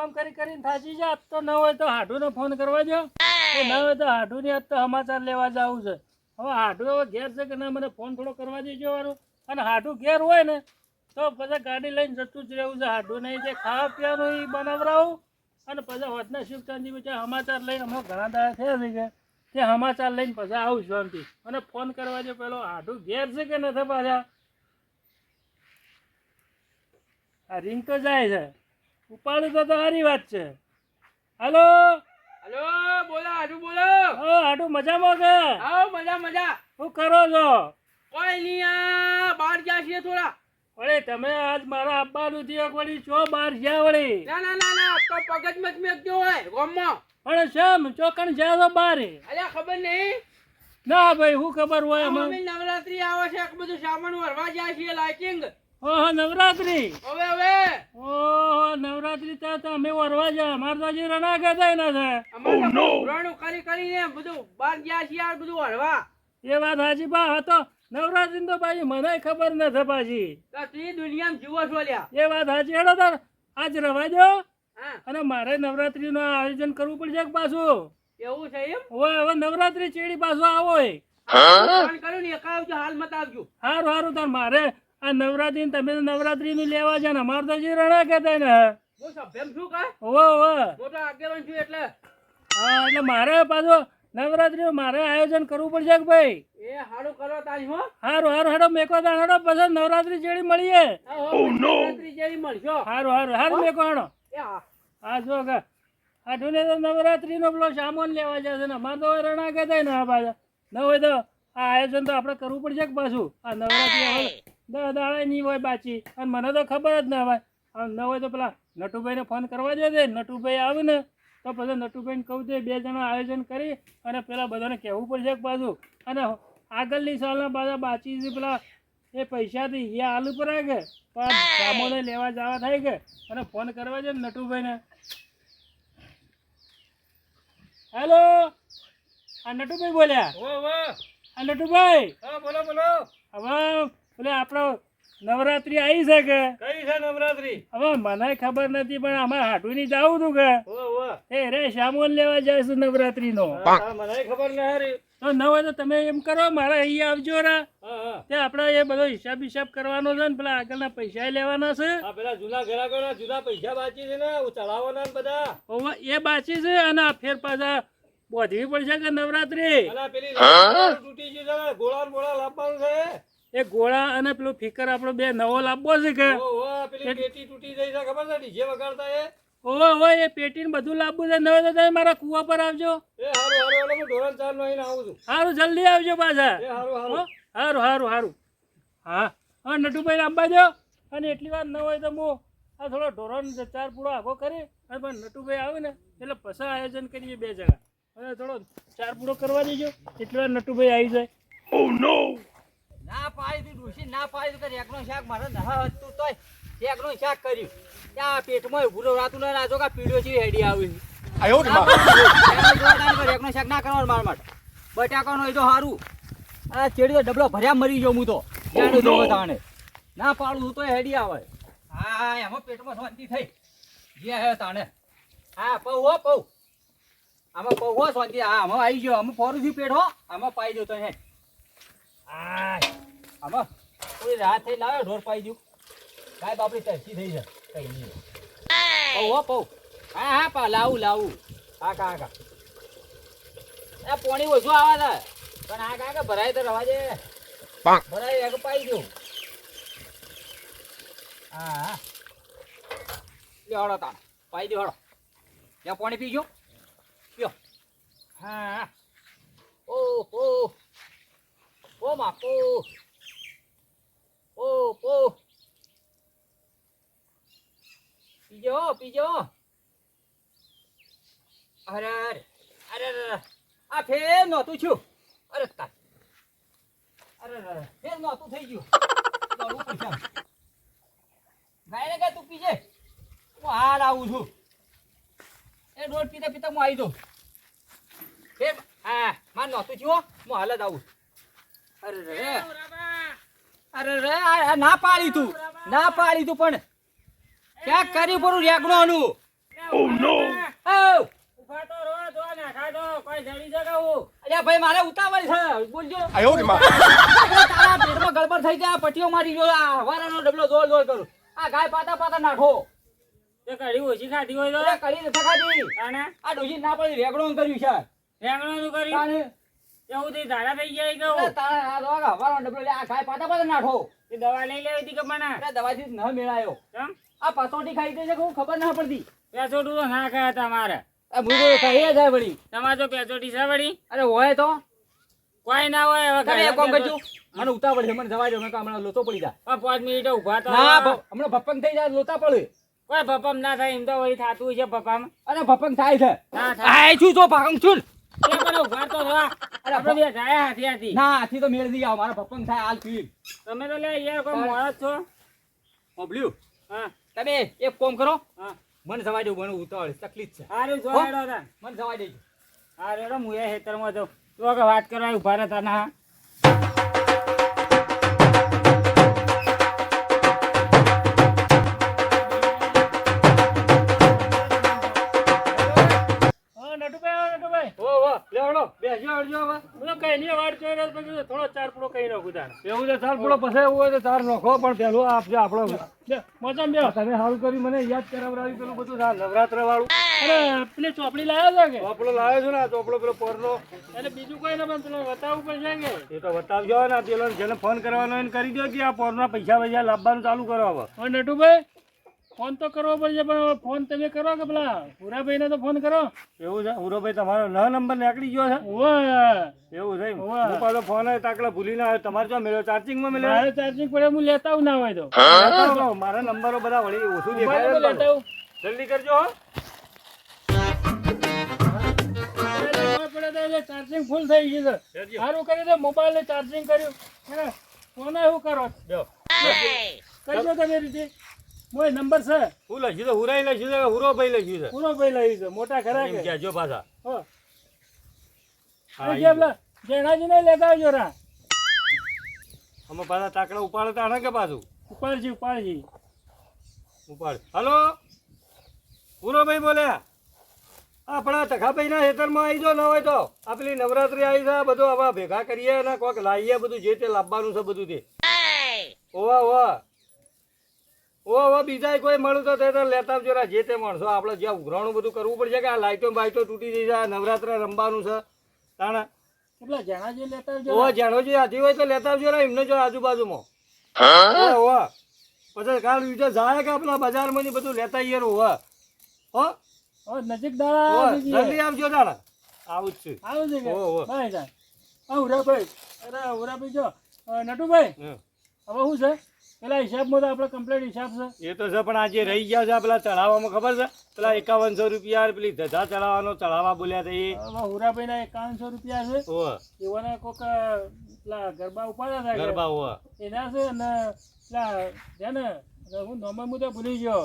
કામ કરીને થાચી જા. તો ન હોય તો હાડુને ફોન કરવા જો. ન હોય તો હાડુની આજ તો સમાચાર લેવા જવું છે. હવે હાડુ હવે ઘેર છે કે ના મને ફોન થોડો કરવા દેજો વાળું. અને હાડુ ઘેર હોય ને તો પછી ગાડી લઈને જતું જ રહેવું છે. હાડુ નહીં જે ખાવા પીવાનું એ બનાવરાવું અને પછી હોતના શિવચાંદી બચ્ચા સમાચાર લઈને અમે ઘણા દાડા થયા છે કે તે સમાચાર લઈને પછી આવું શાંતિ. અને ફોન કરવા જો પેલો હાડુ ઘેર છે કે નથી પાછા. આ રિંગ તો જાય છે. ઉપાડું તો સારી વાત છે. હાલો હલો, બોલો હાડુ બોલો. હાડુ મજામાં કે? આવો મજા મજા. શું કરો છો? કોઈ નહીં, આ બહાર ગયા છીએ થોડા. વળી તમે આજ મારા આબ્બાનું થયું વળી છો બહાર જ્યાં વળી? ના ના ના ના, તો પગજ મત મેકજો હોય ગામમાં. પણ શેમ ચોકણ જ્યાં તો બહાર? અલ્યા ખબર નહીં. ના ભાઈ શું ખબર હોય અમે અમે? નવરાત્રી આવે છે, બધું સામાન ભરવા જાય છીએ, લાઇટિંગ. ઓહો નવરાત્રી. હવે હવે ઓહો નવરાત્રી ત્યાં તો અમે વરવા જા. અમારે તો હજી રણા ગધાય ના છે. અમારે તો પુરાણું કરીને બધું બહાર ગયા છીએ, આ બધું ભરવા. એ વાત હાજી બા. હા તો નવરાત્રી તો પાછી મને ખબર નથી પાછી. તો તી દુનિયામાં જીવો છો લ્યા. એ વાત હાજી. હેડો તાર આજ રવા દો. હા અને મારે નવરાત્રીનું આયોજન કરવું પડશે કે પાછું. એવું છે એમ. હવે નવરાત્રી ચેડી પાછો આવો. ફોન કરું ને એક આવજો, હાલ મત આવજો. સારું સારું. તાર મારે આ નવરાત્રી તમે તો નવરાત્રી નું લેવા છે ને અમારે તો હજી રણા કહેતા ને. હું સભ્યમ છું કા, હોવે હોવે. મોટો આગેવાન છું એટલે. હા એટલે મારે પાછો નવરાત્રી મારે આયોજન કરવું પડશે કે ભાઈ. એ હારું કરો તારી હો. સારું સારું. હેડો મેકો તાર હેડો પછી નવરાત્રી ચેડી મળીએ. નવરાત્રી જેવી મળશો. સારું સારું સારું મેકો હેડો. એ હા. હા જો કે આઠુને તો નવરાત્રી નો પેલો સામાન લેવા જશે ને અમારે તો રણા કહેતા ને. આ પાછા ન હોય તો આ આયોજન તો આપણે કરવું પડશે કે પાછું. આ નવરાત્રી હવે 10 દાડા નહીં હોય બાચી. અને મને તો ખબર જ ના હોય. ન હોય તો પેલા નટુભાઈને ફોન કરવા દે. નટુભાઈ આવે ને તો પછી નટુભાઈને કહું તે 2 જણા આયોજન કરી અને પેલા બધાને કહેવું પડશે કે પાછું. અને આગળની સાલના બધા બાચી છે પેલા એ પૈસાથી એ આલુ પર આવે કે પણ સામાને લેવા જવા થાય કે. અને ફોન કરવા છે ને નટુભાઈને. હેલો, આ નટુભાઈ બોલ્યા? આ નટુભાઈ બોલો બોલો. હવે પેલે આપણો નવરાત્રી આવી છે કે? કઈ છે નવરાત્રી? હવે મને ખબર નથી પણ અમારે હાટુની જાવું હતું કે એ રે સામાન લેવા જાય છે નવરાત્રી નો. મને ખબર ન હારી. તો ન હોય તો તમે એમ કરો મારા અહીંયા આવજો રા. તે આપણે એ બધો હિસાબ કરવાનો છે ને પેલા આગળના પૈસા લેવાના છે. પેલા જૂના ગ્રાહકોના જુદા પૈસા બાકી છે ને ચડાવવાના બધા. હવે એ બાકી છે અને આ ફેર પાછા બોધવી પડશે કે નવરાત્રી. પેલી તૂટી ગઈ છે, ગોળા ગોળા લાવવાનું છે. એ ગોળા અને પેલું ફિકર આપણો 2 નવો લાવવો છે કે. પેલી પેટી તૂટી જાય છે ખબર છે, ડીજે વગાડતા એ. ઓહો એ પેટીને બધું લાવવું છે. ન હોય તો તમે મારા કુવા પર આવજો. એ હારું હારું, હું ધોરણ 4 નો આવીને આવું છું. સારું જલ્દી આવજો પાછા. એ હારું હારું. હો? સારું સારું સારું. હા હા નટુભાઈ લાંબા દો. અને એટલી વાર ન હોય તો હું આ થોડો ઢોરણ 4 પૂરો આખો કરી અને પણ નટુભાઈ આવે ને એટલે પછી આયોજન કરીએ 2 જણા. હવે થોડો 4 પૂરો કરવા દેજો એટલી વાર નટુભાઈ આવી જાય. ઓ નો. ના પાડી તું ડુસી, ના પાડી તું એકનો શાક મારે ના હતું તોય એકનો શાક કર્યું. ત્યાં પેટમાં ભૂરો રાતું ના રાજો કા પીડ્યો છે હેડી આવી. આયો ને એકનો શાક ના કરવાનું મારા માટે. બટાકાનો એ તો સારું. આ ચેડી તો ડબલો ભર્યા મરી ગયો હું તો. જાણું જોવો તાણે. ના પાડું તો હેડી આવે. હા એમાં પેટમાં શાંતિ થઈ. જે હે તાણે. હા પૌ હો પૌ. આમાં પૌ હો શાંતિ. હા આમાં આવી ગયો. અમે ફોરું છું પેટ હો. આમાં પાઈ દો તો હે. આમાં થોડી રાત થઈ લાવે ઢોર પાઈ દઉં. કાંઈ બાપડી તરસી થઈ જાય કઈ નહીં. પૌ હો પૌ. હા હા પા લાવું લાવું. હા કા કા. એ પોણી ઓછું આવે છે પણ આ કાકા ભરાય તો રવા દે. ભરાય એક પાઈ દઉં. હા હા લે હળો તાણ પાઈ દો હળો. ત્યાં પાણી પીજો પીઓ. હા ઓ ઓ બાપુ ઓ પીજો. અરે અરે અરે આ ફેર નહોતું છું. અરે તાર અરે ફેર નહોતું થઈ ગયું. ગાયને ગાય તું પીજે. હું હાલ આવું છું. એ રોડ પીતા પીતા હું આવી જાઉં. ફેર હા માર નહોતું છું. હું હાલ જ આવું. અરે ના પાડી તું પણ ક્યાં કર્યું પડું રેગણોનું. આવ. ઉભા તો રહો, જો નાખા દો, કોઈ જડી જગાવું. અલ્યા ભાઈ મારે ઉતાવળ છે બોલજો તારા પેટમાં ગડબડ થઈ જાય પટીઓ મારી ગયો આ વારાનો ડબલો જોર જોર કરું આ ગાય પાતા પાતા નાખો તે કઢી ઓછી ખાધી હોય તો અરે કરી નથી ખાધી તાણે આ ડોશી ના પડી રેગડો કર્યું છે રેંગણું કર્યું તાણે એવું થી ધારા થઈ જાય અરે કહું તારા આ રોગા વારાનો ડબલો લે આ ગાય પાતા પાતા નાખો એ દવા લઈ લેવી હતી કે મને અરે દવાથી ન મેળાયો કેમ આ પતોટી ખાઈ ગઈ છે કે ખબર ના પડતી પેચોટું તો ના ખાયા તમારે આ ભૂગો ખાઈ જાય વળી તમારે તો પેચોટી છે વળી અરે હોય તો કોઈ ના હોય હવે તમે એક કામ ખાયા કરજો મને ઉતાવળ છે મને જવા દો મને હમણાં લોચો પડી જાય પણ 5 મિનિટ ઉભા તો ના હમણાં ભપંગ થઈ જાય લોચા પડે કોઈ ભપમ ના થાય એમ તો વળી થાતું છે ભપમ અરે ભપંગ થાય છે ના થાય આય છું તો ભાગમ છું એ પણ ઉભા તો થા અરે આપણે બે જાય હાથી હાથી ના આથી તો મેળ નહીં આવ મારા ભપંગ થાય હાલ પી તમે તો લે યાર કોઈ મોળા જ છો મોબલ્યું હા તમે એક કામ કરો હા મને જવા દો મને ઉતાવળ તકલીફ છે હારું જોડો તા મને જવા દેજો હા રેડો હું એ હેતરમાં જાઉં તો કે વાત કરવા ઉભા રહેતા ના ઓ ઓ લેવડો બેસજો આવજો હવે થોડો ચાર પૂરો કઈ નાખું તાર એવું તો ચાર પૂરો પછી એવું હોય તો ચાર નોખો પણ પેલું આપજો આપણો મોચમ બે તમે સારું કર્યું મને યાદ કરાવડાવી પેલું બધું નવરાત્ર વાળું અરે પેલી ચોપડી લાવ્યો છે કે ચોપડો લાવ્યો છું ને ચોપડો પેલો પોરનો એટલે બીજું કોઈ ના પણ પેલો બતાવવું પડશે કે એ તો બતાવજો ને પેલો જેને ફોન કરવાનો એને કરી દો કે આ પોરના પૈસા લાવવાનું ચાલુ કરો હવે હવે નટુભાઈ ફોન તો કરવો પડશે પણ ફોન તમે કરો કે પેલા ભૂરાભાઈને તો ફોન કરો એવું છે ઉરોભાઈ તમારો ન નંબર નીકળી ગયો છે ઓય એવું છે હોવે. હું પાછો ફોન તાકલા ભૂલી ના આવ્યો તમારે જો મેળ્યો ચાર્જિંગમાં મેળ્યો મારે ચાર્જિંગ પડે હું લેતા આવું ના હોય તો મારા નંબરો બધા વળી ઓછું ઉભા રહો, દેખાય લેતા આવું જલ્દી કરજો હો. ચાર્જિંગ ફૂલ થઈ ગયું છે સારું કર્યું છે મોબાઈલ ને ચાર્જિંગ કર્યું હે ફોન એવું કરો બેહો. કરજો તમે રીતે મોય નંબર છે હું લખ્યું છે હુરાઈ લખ્યું છે હુરોભાઈ લખ્યું છે પૂરો ભાઈ લઈ છે મોટા ખરા એમ કે કહેજો પાછા હો હા, અને જે પેલા જેણાજી ને લેતા આવજો રા અમે પાછા તાકડા ઉપાડે તાણે કે પાછું ઉપાડજી ઉપાડ હલો હુરોભાઈ બોલ્યા આપણા તખાભાઈ ના ખેતરમાં આવી જાઓ ન હોય તો આ પેલી નવરાત્રી આવી છે આ બધું હવે ભેગા કરીએ અને કોઈક લાવીએ બધું જે તે લાવવાનું છે બધું તે ઓવા ઓવા ઓવા બીજા કોઈ મળું તો તે તો લેતા આવજો રા જે તે માણસો આપણે જ્યાં ઉઘરાણું બધું કરવું પડશે કે આ લાઈટો બાઈટો તૂટી જઈ જાય નવરાત્ર રમવાનું છે તાણા પેલા જેણાજી લેતા આવજો ઓવા જાણો જે હાથી હોય તો લેતા આવજો રા એમને જો આજુબાજુમાં ઓવા પછી કાલ બીજો જાય કે આપણા બજારમાં બધું લેતા આવીએ ઓવા હો હો નજીક દાડા ઓવા, આવી જઈએ. જલ્દી આવજો તાણા આવું જ છે આવું છે કે ઓહો. ભાઈ સાહેબ હા ઉરાભાઈ અરે ઉરાભાઈ જો નટુભાઈ હમ. હવે શું છે પેલા હિસાબમાં તો આપણે કમ્પ્લીટ હિસાબ છે એ તો છે પણ આજે રહી ગયા છે પેલા ચડાવવામાં ખબર છે પેલા 5100 રૂપિયા પેલી ધજા ચડાવવાનો ચડાવવા બોલ્યા હતા હવે હુરાભાઈના 5100 રૂપિયા છે એ ઓહ એવાના કોક પેલા ગરબા ઉપાડ્યા હતા કે ગરબા ઓહ એના છે ને પેલા છે ને હું નોમા મુદ્દે ભૂલી ગયો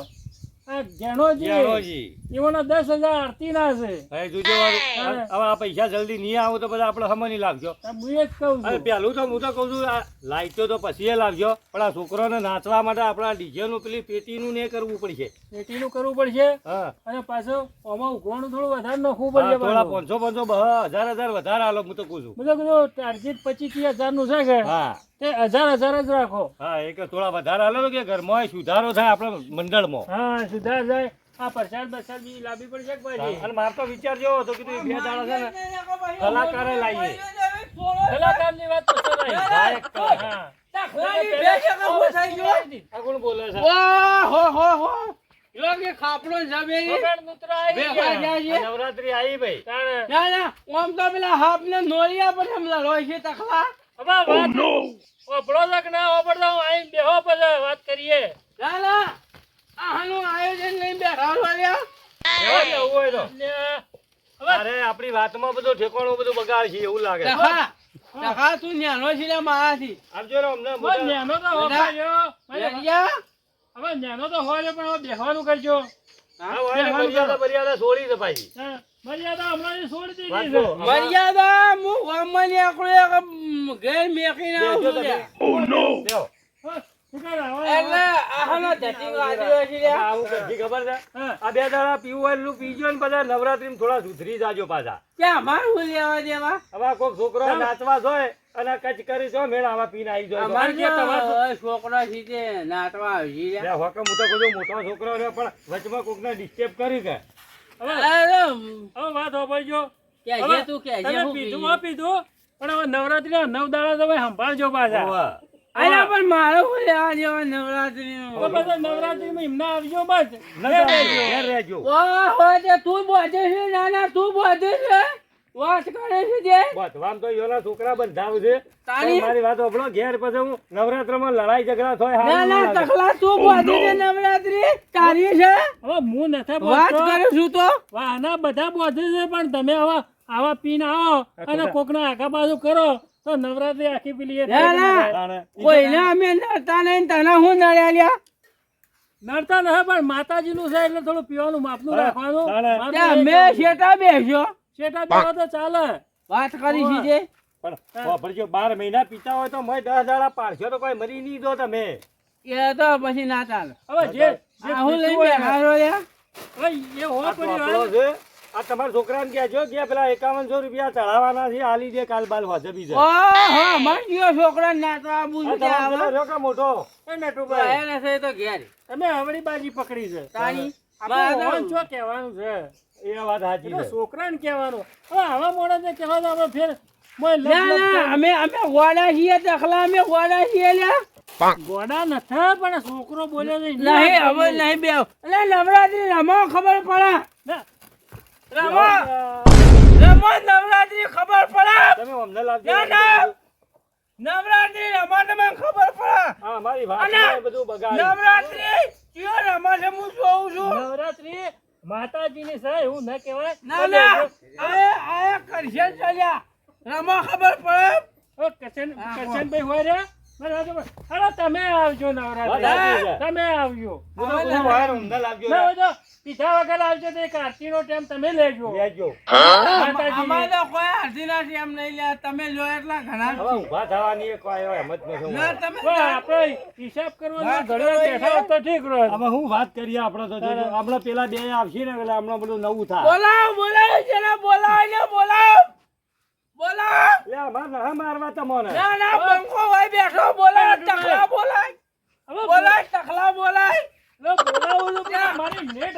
આ જેણોજી જાણોજી એવાના 10,000 આરતી ના છે હવે જોજો વાળું. હવે આ પૈસા જલ્દી નહીં આવો તો બધા આપણે હમણાં નહીં લાવજો હું એ જ કહું અરે છું પેલું તો હું તો કહું છું આ લાઈટો તો પછી લાવજો પણ આ છોકરોને નાચવા માટે આપણા ડીજેનું પેલી પેટીનું ને એ કરવું પડશે પેટીનું કરવું પડશે હા અને પાછું આમાં ઉઘવાનું થોડું વધારે નાખવું હા, પડશે થોડા પાછું. 500 1000 વધારે હાલો હું તો કહું છું બધું કીધું ટાર્ગેટ 25,000 નું છે કે હા તે 1000 જ રાખો હા એ કે થોડા વધારે હાલો ને કે ઘરમાં સુધારો થાય આપણા મંડળમાં હા સુધાર જાય આ પ્રસાદ બરસાદ બી લાવવી પડશે કે ભાઈ અને મારે તો વિચાર જેવો હતો કે તું બે દાડા છે ને કલાકારે લાવીએ કલાકારની વાત તો સરાઈ. ગાયક કલાકાર. હા. આ કોણ બોલે છે વગર નૂતરા આવી ગયા. આ નવરાત્રી આવી ભાઈ તાણે. હવે વાત ઓપડો છે કે ના ઓપડો હું આઈને બેહો પછી વાત કરીએ એવા ને એવું હોય તો એટલે હવે અરે આપણી વાતમાં બધું ઠેકાણું બધું બગાડ છે એવું લાગે આપજો ને અમને હવે નેનો તો હોપાયો. હવે નેનો તો હોય પણ હવે બેહવાનું કરજો હા, હોય ને, મર્યાદા મર્યાદા છોડી છે ભાઈ હા, મર્યાદા હમણાં છોડી દીધી વાંચો. છે. મર્યાદા હું ગામમાં નીકળ્યો ગેર મેકીને આવું છું લ્યા. બેહો. હા, શું કરે? એટલે આનો ધતિંગ આદિયો છે લ્યા. આવું કરજી ખબર છે હા. આ 2 દાડા પીવું એટલું પીજો ને બધા નવરાત્રીમાં થોડા સુધરી જાજો પાછા ક્યાં અમારું હું લેવા દેવા? હવે આ કોક છોકરો નાચવા જોય અને કચ કરી જો મેળ આવા પીને આવી જાય અમારે કે તમારે- તો છોકરા છે તે નાટવા આવી લ્યા. લે હોકે હું તો કહું છું, મોટો છોકરો છે પણ વચમાં કોકને ડિસ્ટર્બ કરી કે હવે વાત હોભળજો. કહેજે હવે તું કહેજે તમે હું પીધું કહીએ. માં પીધું પણ હવે નવરાત્રી 9 દાડા તમે સંભાળજો પાછા. હોવે. અલ્યા પણ મારો હું લેવા દેવા નવરાત્રીનું? તો બધા નવરાત્રીમાં એમના આવજો બસ. નજર રહેજો, ઘેર રહેજો. ઓહો, તે તું બોધે છે? ના ના, તું બોધે છે? વાત કરે છે તે? બધવામ તો યોના છોકરા બંધાવ છે તારી- પણ મારી વાત સાંભળો, ઘેર પછી હું નવરાત્રમાં લડાઈ ઝઘડા થાય ના હારું ના, ન લાગે. તખલા તું બોધે છે નવરાત્રી? તારી છે? હવે હું નથી વાત બોલતો. કરું છું તો? વાહના બધા બોધે છે પણ તમે આવા પીને આવો અને કોકના આગા બાજુ કરો તો નવરાત્રી આખી પેલી એ ના, થાય કે ના ના. થાય. તાણે. કોઈને અમે નડતા નહીં, તને હું નડ્યા લ્યા? નડતા નથી પણ માતાજીનું છે એટલે થોડું પીવાનું માપનું હા, રાખવાનું. તાણે. માપનું ત્યાં અમે રાખવાનું. શેટા બેસ્યો. શેઠા બેહો તો ચાલે. વાત કરી છે તે? પણ વાપરજો, 12 મહિના પીતા હોય તો મોય 10 દાડા પાડશો તો કોઈ મરી નહીં દો તમે. એ તો પછી ના ચાલે. હવે જે આ હું લઈને પીતું હોય ને, બેઠા છો લ્યા? હવે એ હો આ પડી ચોપડો હોય. છે, આ તમારા છોકરાને કહેજો કે પેલા 5100 રૂપિયા ચડાવવાના છે, આલી દે કાલ બાલ વાજે બીજે. ઓહો, મન ગયો છોકરા નાચવા આવું આ છે તમારો ત્યાં પેલો હવે. રહ્યો કે મોટો એ નટુભાઈ, એને છે તો ઘેર. તમે હવળી બાજી પકડી છે. તારી આપણે હોન છો કહેવાનું છે. એ વાત સાચી એટલે છે. છોકરાને કહેવાનું. હવે આવા મોણાને કહેવાનું આપણે ફેર મોય લપ ના લપ ના, કરે. અમે ગોડા છીએ તખલા, અમે ગોડા છીએ લ્યા. ગોડા નથી પણ છોકરો બોલ્યો છે નહીં હવે નહીં બેવ. એટલે નવરાત્રી રમો ખબર પડે. ના. રમો રમો નવરાત્રી ખબર પડે. તમે અમને લાવજો. ના, ના. નવરાત્રી રમો તમને ખબર પડે. હા, અમારી વાત અને એ બધું બગાડ્યું. નવરાત્રી કયો રમો છે હું જોઉં છું. નવરાત્રી માતાજીની છે એવું ન કહેવાય. ના ના, આ કરશે ચાલ્યા. રમો ખબર પડે. ઓ કરશનભાઈ હોય રે. અરે તમે આવજો વાત નવરાત્રી. સાચી છે. તમે આવજો. હું તો કહું, બહાર અમને લાવજો. ના હોય તો પીધા વગર આવજો તો એક આરતીનો ટાઈમ તમે લેજો. લેજો. માતાજીની. અમારે તો કોઈ અડધીના એમ નહીં લ્યા. તમે લો એટલા ઘણા હવે ઊભા થવાની કોઈ હિંમત નથી. ના તમે હવે આપણે હિસાબ કરવાનો વાત ઘડીવાર કરો બેઠા હોત તો ઠીક રહે. હવે હું વાત કરીએ આપણે તો જોજો. હમણાં પેલા બે આવશે ને એટલે હમણાં બધું નવું થાય. બોલાવ બોલાવ જેને બોલાવ ને બોલાવ બોલાવ. લે, અમારે ના મારવા તમને. ના ના, પંખો હોય બેઠો બોલાય. ટકલા બોલાય. હવે બોલાય ટકલા બોલાય. બોલાવું છું પણ મારી નેટ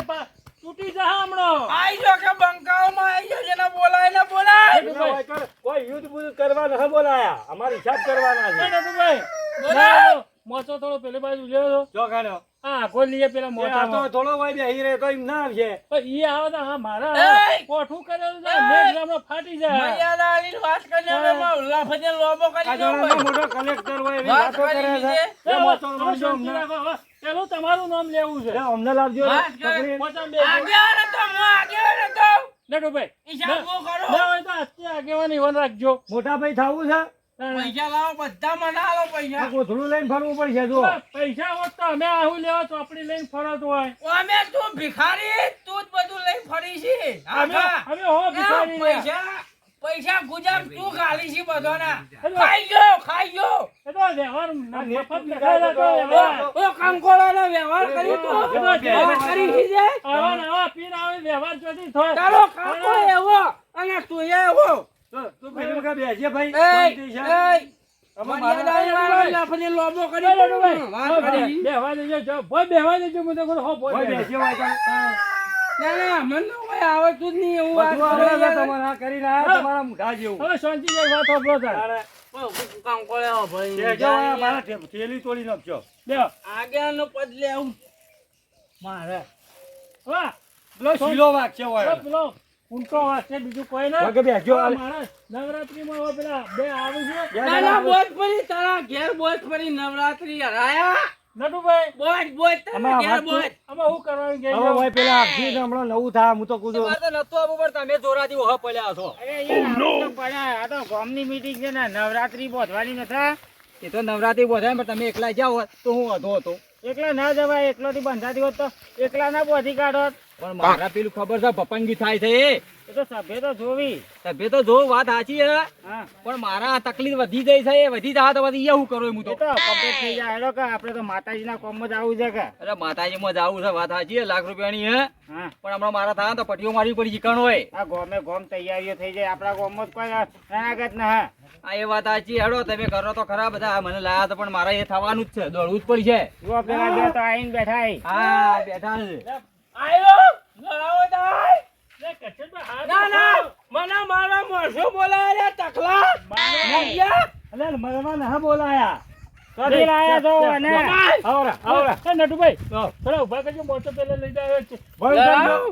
તૂટી જા હમણાં. આઈ જો કે બંકાઓમાં આઈ જો જેને બોલાય ને બોલાય. એટલે હોય કે કોઈ યુદ્ધ બુદ્ધ કરવા નથી બોલાયા. અમારે હિસાબ કરવાના છે. નટુભાઈ, બોલાવ. ના, મોચો થોડો પેલી બાજુ લેવો તો. જો ખાનો. હા, આખો લઈએ પેલા એ આ મોચામાં. તો થોડો હોય બેહી રહે તો એમ ના આવશે. પણ ઈ આવે તો હા મારા એય! કોઠું કરેલું છે એય! નેટ ગામમાં ફાટી જાય. મર્યાદા આલીને વાત કરીને અમે ઉલ્લાફતે લોબો આ કરી જોડાનો દો. મોટો કલેક્ટર હોય એવી વાત વાતો કરી કરે છે. લીધે. એ હવે મોટો હવે લાવજો શાંતિ અમને. રાખો, હવે. પેલું તમારું નામ લેવું છે. લે, અમને લાવજો. વાત કરે. પકડીને. મોચામાં આગેવાન હતો, હું આગેવાન હતો. નટુભાઈ, હિસાબ હું કરું. ના હોય તો આજથી આગેવાની વન રાખજો. મોટા ભાઈ થવું છે પૈસા લાવો, બધા મને આલો આ પૈસા. કોથળું લઈને ફરવું પડશે જો. હવે પૈસા હોત તો અમે આવું લેવા ચોપડી લઈને ફરત હોય. અમે તું ભિખારી, તું જ બધું લઈ ફરી છે. અમે આખા. અમે હો ભિખારી રહ્યા. પૈસા પૈસા ગુજામ તું ખાલી છે બધાના. અરે. ખાઈ ગયો ખાઈ ગયો. એ તો વ્યવહાર મફત નેટ લખાયેલા તો વ્યવહાર. ઓ કંકોડાનો વ્યવહાર કરી તું. વાત કરી છે. આવા ને આવા પીને આવે વ્યવહાર ચોથી થાય. તારો કાકો એવો અને તું એવો. તું પેલું કે બેસજે ભાઈ. એય, શાંતિ છે. એય. હવે મર્યાદા વાળા લાફને લોબો કરી તું. વાત કરી. બેહવા દેજો જો ભોય બેહવા દેજો હું તો કહું હો ભોય ભાઈ બેહવા. બેસજો હોય તો. ના ના, મને તો કોઈ આવડતું જ નહીં એવું વાત બધું આવડે છે કરે. તમારે. આ કરીને આયા તમારા મુઠા જેવું. હવે શાંતિ જાય વાત હોભળો તાર. તારે કંકોડો ભાઈ. બેસજો હોય, મારા થેલી તોડી નાખજો. બેહો. આગળનો પદ લેવું મારે. વાહ. પેલો શીલો વાગશે હવે હોય. પેલો ઊંટો વાગશે બીજું કોઈ ના. વાગે બેસજો. હવે મારા નવરાત્રીમાં હવે પેલા બે આવી છે. ના ના, બોજ પડી તારા ઘેર બોજ પડી નવરાત્રી હરાયા. નટુભાઈ બોજ તારા આમાં ઘેર વાત તો- બોજ. હવે હું કરવાનું હવે કહેજો? ભાઈ પેલા આપજી ને હમણાં નવું થાય હું તો કૂદું. મારે તો નતું આવવું પણ તમે જોરાથી ઓહા પડ્યા છો. અરે યાર આપણે તો પડ્યા. આ તો ગામની meeting છે ને, નવરાત્રી બોધવાની નથી. એ તો નવરાત્રી બોધાય પણ તમે એકલા જાઓ તો હું વધો હતો. એકલા ના જવાય. એકલોથી બંધાતી હોત તો એકલા ના બોધી કાઢોત. પણ મારા પેલું ખબર છે પપંગી થાય છે એ તો સભ્ય તો જોવી. સભ્ય તો જો વાત સાચી હે હા. પણ મારા તકલીફ વધી જાય છે વધી જાય તો પછી હું કરું હું એ તો તો complete થઈ જાય. હેડો કે આપણે તો માતાજીના કોમમાં જ આવું છે કે. અરે માતાજીમાં જાવું છે વાત સાચી હે લાખ રૂપિયાની હે હા. પણ હમણાં મારા થાય તો પટીઓ મારવી પડી ચીકણ હોય આ ગોમે ગોમ તૈયારીઓ થઈ જાય. આપણા ગોમમાં જ કોઈ રણાગત ના હા. આ એ વાત સાચી હેડો તમે કરો તો ખરા બધા મને લાયા તો પણ મારે એ થવાનું જ છે દોડવું જ પડશે જુઓ પેલા બે તો આઈને બેઠા હી. હા બેઠા છે આયો લડાવો દાય લે કચરમાં હાથ ના મને મારા મોસો બોલાય રે ટકલા અલે મરવા ના બોલાયા કદી લાયા છો અને આવરા એ નટુભાઈ થોડા ઉભા કરજો મોટો પેલા લઈ જાય છે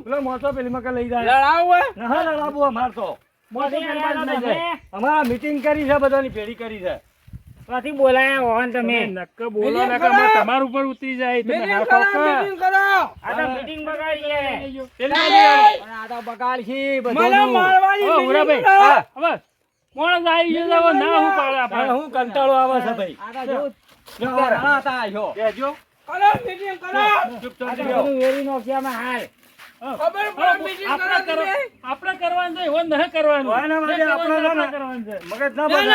પેલો મોટો પેલી મકા લઈ જાય લડાવો ના લડાબુ અમાર તો મોટો કદી પેલી લાયા લઈ છો જાય તમે? અમારા મીટિંગ કરી છે બધાની ભેડી કરી છે કદી બોલાયા હો ને તમે? નક્ક બોલો નક્ક તમાર ઉપર ઉતરી જાય તમે હાથ ઓકે આ તો meeting બગાડી છે. પેલા લઈ પણ આ તો બગાડ છે બધું ઓ ઉરાભાઈ હા હવે મોણસ આવી ગયો તો હવે ના હું પાડે પણ આપણે હું કંટાળો આવે છે ભાઈ આ તો જો હા તા આયો કેજો આ તો બધું વેરી નોખ્યામાં હાલ. આપણે કરવાનું છે એવું નહીં કરવાનું વાના વાગે આપણે ના આપણે કરવાનું છે મગજ ના બગાડ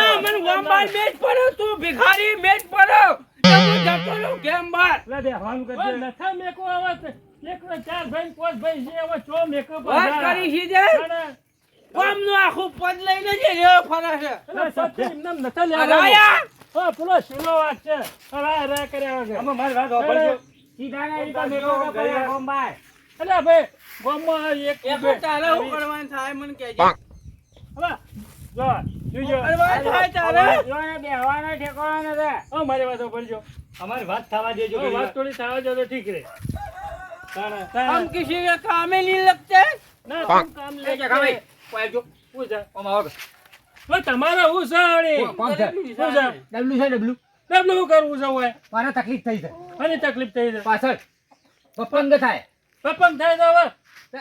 લે બેહવાનું કરજે નથા મેકો આવે એક ને ચાર ભાઈ પાંચ ભાઈ છે હવે ચો મેકો નથા લેવા પેલો શીલો વાત છે રા કર્યા વગર આમાં મારી વાત સાંભળજો સીધા ના રીતે મેકો કે પડ્યા ગોમબાઈ. અલ્યા ભાઈ ગામમાં એક હવે જો જોજો યોને બેહવાનો ઠેકાણો નથી. મારી વાતો પડજો અમારી વાત થવા દેજો વાત થોડી થવા જો તો ઠીક રે हम किसी के काम में नहीं लगते ના તું કામ લે क्या भाई कोई जो શું છે हम आओ હવે તમારે હું છે વળી? કોણ છે શું છે ડબલું છે ડબલું ડબલું શું કરવું છે હવે મારે તકલીફ થઈ છે આની તકલીફ થઈ છે પાછળ પપંગ થાય ભપંગ થાય તો હવે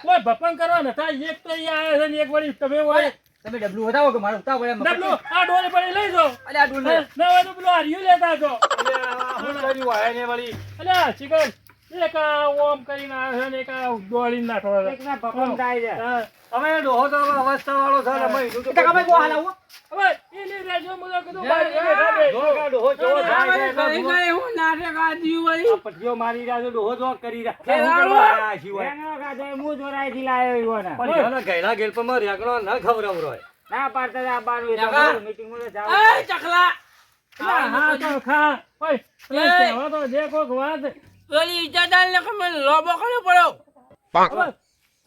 કોઈ ભપંગ કરવા નતા એક તો અહીંયા આવ્યા છે ને એક વળી તમે હોય તમે ડબલું વધાવો કે મારે ઉતાવ પડે ડબલું આ ડોલે પડી લઈ જાઓ અલે આ ડોલ ના હોય તો પેલો હાર્યું લેતા છો હું કર્યું આયા ને વળી અલ્યા ચિકન એક આ ઓમ કરીને આવે છે ને એક આ દોડીને નાખવા છે. એકના પપમ થાય છે. હા. હવે ડોહો તો હવે અવસ્થા વાળો છે ને અમે હિન્દુ તો તમે કો હાલાવો હવે એની રેજો મુજો કીધું બહાર બેઠા બે. ડોહો ડોહો જેવો થાય છે એટલો કઈ ડોહો. આ પટ્ટીઓ મારી રહ્યા છે ડોહો જો કરી રહ્યા શું કરવા આયા છીએ હોય? એનો કાઢો એ મું જોરાઈથી લાયો ઈવોને. પણ એના ગયડા ગેલપમાં રેગણો ન ખવડાવરો હોય. ના પાડતા હતા આ બાર મીટિંગ માં જાવ. અલ્યા, હા તો ખા ઓય પેલા કહેવા તો દે કોક વાત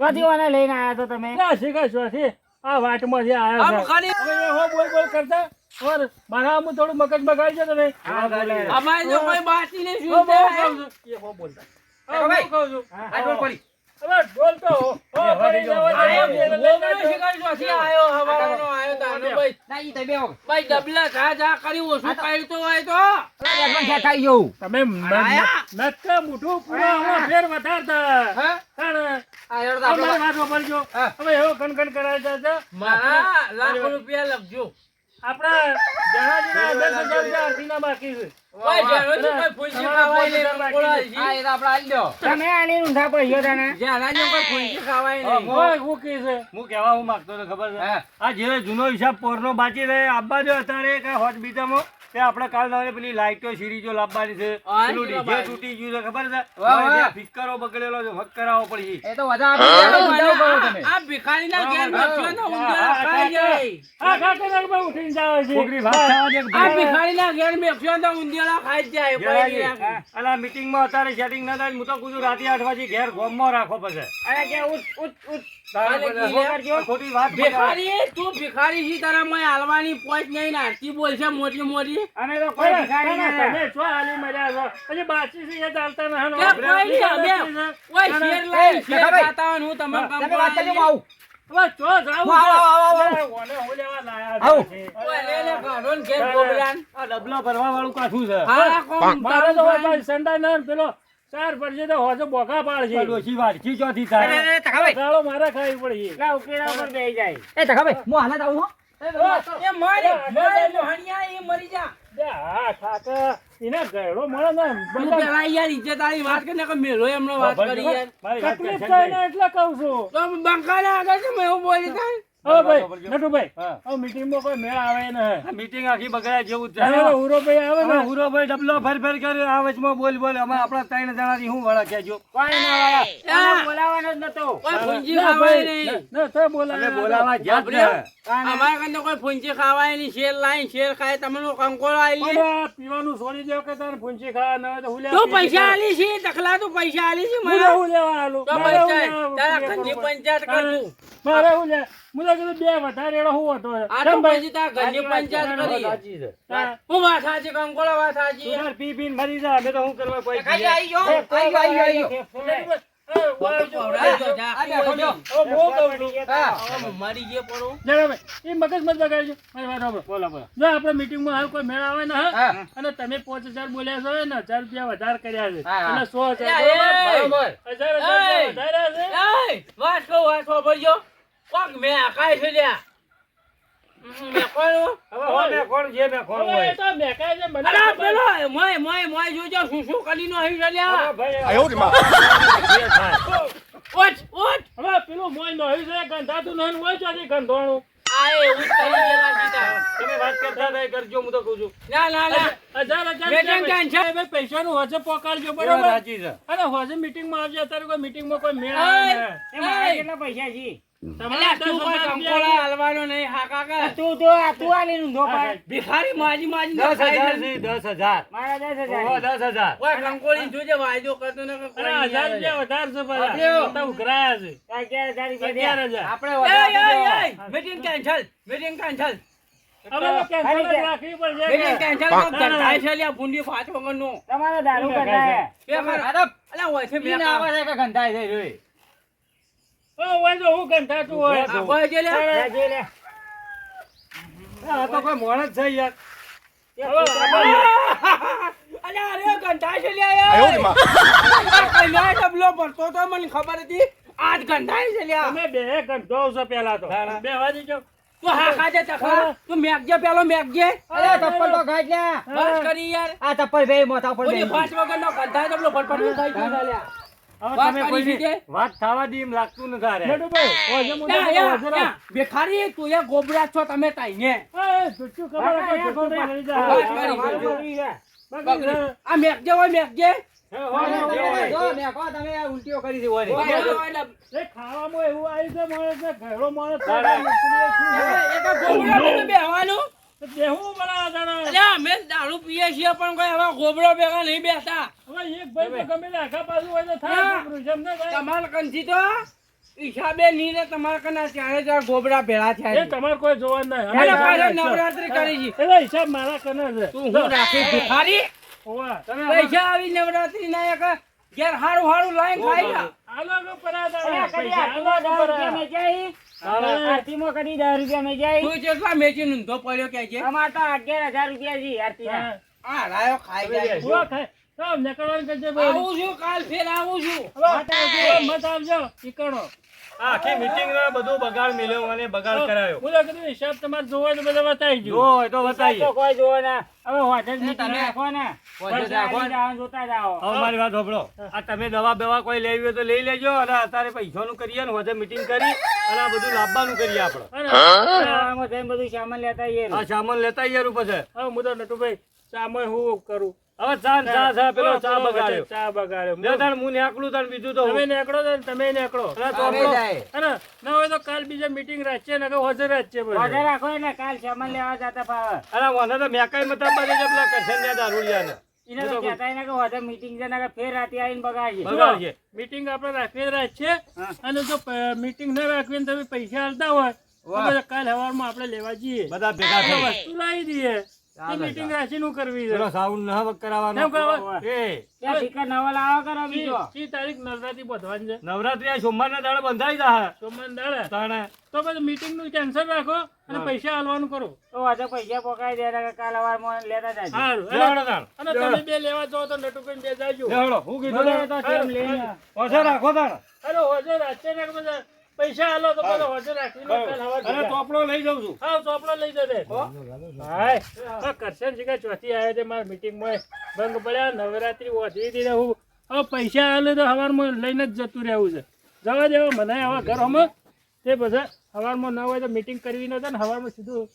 ક્યાંથી ઓને લઈને આયા છો તમે? ના શીખાય શું છે આ વાટમાંથી આયા છે હવે એ હો બોલ બોલ કરતા ઓર મારા આમ થોડું મગજ બગાડજો તમે હા, બોલે. અમારે તો કોઈ બાતી નહીં હો બહુ કહું છું એ હો બોલતા હા હું કહું છું આ ડોલ પડી હવે બોલ તો હો પડી જાવ ના ઈ તમે આવો તમે નક્કા મોઢું પૂરા હમણાં ફેર વધારતા તાણે અમારી વાત વાપરજો હવે એવો કણકણ કરાય છે આપણા જહાજના 10,000 આરતીના બાકી છે તમે આની ઊંધા પડ્યો તને. ઓય ભૂકી છે હું કહેવા હું માંગતો હતો ખબર છે આ જે જૂનો હિસાબ પોરનો બાકી રહે આપવા દો અત્યારે કે હોસ્પિટલમાં તે આપણે કાલ નવારે પેલી લાઈટો સિરીજો લાવવાની છે પેલું ડીજે તૂટી ગયું છે ખબર છે ત્યાં ફિક્કરો બગડેલો છે હક કરાવવો પડશે એ તો વધારે તમે આ કાકાના ઉઠીને જાવ છે છોકરી વાત થવા દે અલા મીટિંગમાં અત્યારે સેટિંગ ના થાય હું તો કુછ રાતે 8 વાગે ઘેર ગોમમાં રાખો પછી અરે કે ઉઠ ઉઠ ઉઠ. ખોટી વાત અમે તો કોઈ ભિખારી ના. તમે છો હાલી મર્યા છો પછી બાચી છે એ ચાલતા ના તમે વાત કરજો હું આવું હવે ચો જાવું આવો, આવો, છે ઓને હું લેવા લાયા આવો. છે આ ડબલા ભરવા વાળું કાઠું છે મારે તો હવે ભાઈ સંડાઈ ના પેલો ચાર પડશે તો હોજો બોકા પાડશે ડોશી વાડકી ચોથી થાય ગાળો મારે ખાવી પડી લા ઉકેલા ઉપર બેહી જાય. એ તકાભાઈ હું હાલત આવું હો હા ઠાકર એના ઘરડો મળે ને તું બધા પેલા યાર ઇજ્જતવાળી વાત કરીને કે મેલો એમનો વાત કરી યાર મારી વાત તકલીફ કરશનભાઈ. થાય ને એટલે કહું છું તો બંકાને આગળ છે મેં એવું બોલી થાય હવે ભાઈ નટુભાઈ હા. હવે મીટિંગમાં કોઈ મેળ આવે ને આ મીટિંગ આખી બગડ્યા જેવું જ હવે છે ઉરોભાઈ આવે હવે ને હુરોભાઈ ડબલો ફેર ફેર કર્યો આ વચમાં બોલ બોલ અમે આપણા 3 જણાથી હું વળા કહેજો કોઈ ના વાળા એને બોલાવવાનો જ નતો કોઈ ફૂંજી ના ખાવાય ભાઈ, નહીં ના તો બોલાવે અમે બોલાવા જ્યાં જ ને. અમારા કને કોઈ ફૂંજી ખાવાય નહીં શેર લાઈન શેર ખાય તમને કંકોળો આવી પણ આ પીવાનું છોડી દેવ કે તારે ફૂંચી ખાવા ના હોય તો હું લેવા તું પી પૈસા જશે. આલી છે દખલા તું પૈસા આલી છે હું મને હું લેવા આલું તો મારે હું પૈસા લેવા તારા પીએ ઘરની કરવું. પંચાયત કર તું મારે હું લે મુલા કીધું બે વધારે એનો હું હતો આ તો પછી તારા ઘરની પંચાયત કરી સાચી છે. હા. હું વાત સાચી કંકોળો વાત સાચી તું તાર પી પીને મરી જા અમે તો શું કરવા કોઈ ખાઈ આવી ગયો આવી ગયો એ, બોલાવજો, બોલાવજો. આ બેઠો જો હવે બહુ કહું છું. હા મરી ગયો પડો જરા ભાઈ, એ મગજ મત બગાડજો. મારી વાત સાંભળો. બોલો બોલો જો આપણે મીટિંગમાં હાલ કોઈ મેળ આવે ને હા? હા. અને તમે 5000 બોલ્યા છો ને 1000 રૂપિયા વધારે કર્યા છે હા. અને 100,000 એ, બરોબર? એ. 1000 રૂપિયા વધાર્યા છે એય વાત કહું વાત ખબર કોક મેં આકાય છે લ્યા મેં કોણ હવે હો મેં કોણ જે મેં કોણ હવે એ હોય તો મેકાય છે મને અરે ખબર. પેલો મોય જોજો શું કરીને આવી છે લ્યા હવે ભાઈ જે થાય. ઓટ હવે પેલું મોય નોહ્યું છે ગંધાતું નહીં હોય ચોથી ગંધોણું આ એવું જ કરી ગયેલા સીધા. તમે વાત કરતા હતા એ કરજો હું તો કહું છું ના ના ના 1000 Meeting રૂપિયા cancel. ભાઈ પૈસાનું હોજે પોકારજો એ વાત બરોબર સાચી છે અને હોજે મીટિંગમાં આવજો અત્યારે કોઈ મીટિંગમાં કોઈ મેળ આવે એય. ને. એ મારા કેટલા પૈસા છે તમારે અલ્યા, તું કોઈ 10,000 કંકોળો રૂપિયા હાલવાનો નહીં હા કાકા તું તો તું આલી નું ધોપાય ભિખારી માજી 10,000 છે 10,000 મારા 10,000 ઓહો, 10,000 કોઈ કંકોળી જોજે વાયદો કરતો ને કે કોઈ અરે નહીં 1000 આવે. રૂપિયા વધારે છે આપ્યો. બધા ઉઘરાયા છે 11,000 રૂપિયા 11,000 આપણે મીટિંગ કેન્સલ મીટિંગ કેન્સલ હવે તો cancel જ રાખવી પડશે મીટિંગ કે. કેન્સલ તો ગંધાય છે લ્યા ભૂંડી પાંચ વગરનો તમારો દારૂ કઢાય અલ્યા હોય છે મેં આવે ઓ, હોય તો હું ગંધાતું હોય આ હોય છે લ્યા જાજે લે આ તો કોઈ મોણ જ છે યાર અલ્યા અરે ગંધાય છે લ્યા આ કઈનો ડબલો ભરતો તો મને ખબર હતી આજ ગંધાય છે લ્યા તમે બે ગંધો છો પેલા તો બે વાજી જાઓ. તું હા ખાજે ચખલા તું મેકજે પેલો મેકજે બસ કરી યાર ઓલી પાંચ વગરનો ગંધાય ડબલો ભરપટ થઈ ગયો લ્યા હવે વાત તમે કરી કોઈની દીધે? વાત થવા દી એમ લાગતું નથી હારે. નટુભાઈ, હોજે મુદ્દો યા, બોલો, યા, જરા. યા. ભિખારી તું એ ગોબરા છો તમે તાઈને એ, જુઠ્ઠું ખબર આપો, જુઠ્ઠું પકડી જાય. વાત કરી મારું દેજો. બોલી છે. બકરી, આ મેકજે હોય મેકજે હે, હોય, હોય. એ ખાવામાં એવું આવ્યું છે માણસ ને ઘરડો માણસ છે. દાડા. ઉપડીએ શું છે? એ તો ગોબરા બધું બેહવાનું તો બેહવું બરાબર દાડા. અલ્યા અમે દારૂ પીએ છીએ પણ કોઈ હવે ગોબરો ભેગા નહીં બેસતા હવે એક ભાઈ તો ગમે તે આખા પાછું હોય તો થાય હા. છોકરું, જેમ ના થાય. તમારા કનથી તો હિસાબે નહીં ને તમારા કના ત્યારે જ આ ગોબરા ભેળા એ થયા છે. તમારે કોઈ જોવાનું નહીં. અને અમે પાછળ હિસાબ- નવરાત્રી કરી છે એનો હિસાબ મારા કને છે. તું હું રાખી ભિખારી હોવા. તમે પૈસા આવી નવરાત્રી ના એક ઘેર હારું હારું લાઈન ખાઈ જા આલો કે પરા દાડા. અરે કદી પૈસા આટલો આલો કે 10 રૂપિયા પરા. મેં જાય આરતીમાં કદી 10 રૂપિયા મેં જાય તું જેટલા મેચી ઊંધો પડ્યો કે છે અમાર તો 11,000 રૂપિયા છે આરતીના હા. આ રાયો ખાઈ જાય હોવા ખાય. તો નીકળવાનું કરજે ભાઈ. આવું છું કાલ ફેર આવું છું હવે મત આવજો ઈકણો. આ આખી મીટિંગ બધું બગાડ મેલ્યો અને બગાડ કરાયો હું તો કીધું હિસાબ તમારે જોવો હોય તો બધા બતાવી જો ગયું. હોય તો બતાવીએ તો કોઈ જોવો ના હવે હોટેલ તમે- મીટિંગ રાખો ને હોટેલ પછી રાખો આવી ને. જાઓ, જોતા જાઓ હવે મારી વાત સાંભળો આ તમે દવા બેવા કોઈ લેવી હોય તો લઈ લેજો અને અત્યારે પૈસાનું કરીએ ને વધે મીટિંગ કરી અને આ બધું લાવવાનું કરીએ આપણે અને આમાં જઈને બધું સામાન લેતા આવીએ ને. આ સામાન લેતા આવીએ પછી હવે હું તો નટુભાઈ ચામાં હું કરું. હવે ચા પેલો ચા બગાડ્યો ચા બગાડ્યો. બે તાણ હું નેકલું તાણ બીજું તો તમે નીકળો તો તમે નીકળો. અને ચોપડો અને ના હોય તો કાલ બીજા મીટિંગ રાખશે ને કે હોજે રાખશે બધે. હોટેલ રાખો એટલે કાલ સામાન લેવા જતા ફાવે અને મને તો મેકાઈ મતા બાજે જે પેલા કરશન દારૂડિયાને એને તો કહેતા એને કે હોટેલ મીટિંગ છે ને કે ફેર રાતે આવીને બગાડશે બગાડજે મીટિંગ આપણે રાખવી રાખશે અને જો મીટિંગ ના રાખવી ને તમે પૈસા આલતા હોય તો પછી કાલ સવારમાં આપણે લેવા જઈએ બધા ભેગા તો થઈ વસ્તુ લાવી દઈએ. એ મીટિંગ રાખીને શું કરવી છે? પેલો સાઉન્ડ ન કરાવવાનો કેમ કરવા? એ ત્યાં ટીકા નવા લાવો કરો બીજો શી તારીખ નવરાત્રી બધવાની છે? નવરાત્રી આ સોમવારના દાડે બંધાઈ જા સોમવાર દાડે. તાણે તો પછી મીટિંગ નું કેન્સલ રાખો અને પૈસા આલવાનું કરો. તો આજે પૈસા પોકાઈ દે એટલે કાલ સવારમાં લેતા જાજો સારું. લેવડો તાણ અને તમે બે લેવા જાઓ તો નટુભાઈ બે જાજો. લેવડો હું કીધું ભલે ને? તો તેમ લઈને ઓછો રાખો તાણ અરે હોજે રાખશે ને કે બધા પૈસા આલો તો બધો હોજે રાખી લો કાલ હવાર અરે ચોપડો લઈ જાઉં છું હા ચોપડો લઈ જજે હાય આ કરશન શીખા ચોથી આવ્યા છે મારા મીટિંગમાં ભંગ પડ્યા નવરાત્રી વધી હતી ને હું હવે પૈસા આલે તો હવારમાં લઈને જ જતું રહેવું છે જવા દેવો મને હવે ઘરમાં તે બધા હવારમાં ન હોય તો મીટિંગ કરવી નતા ને હવારમાં સીધું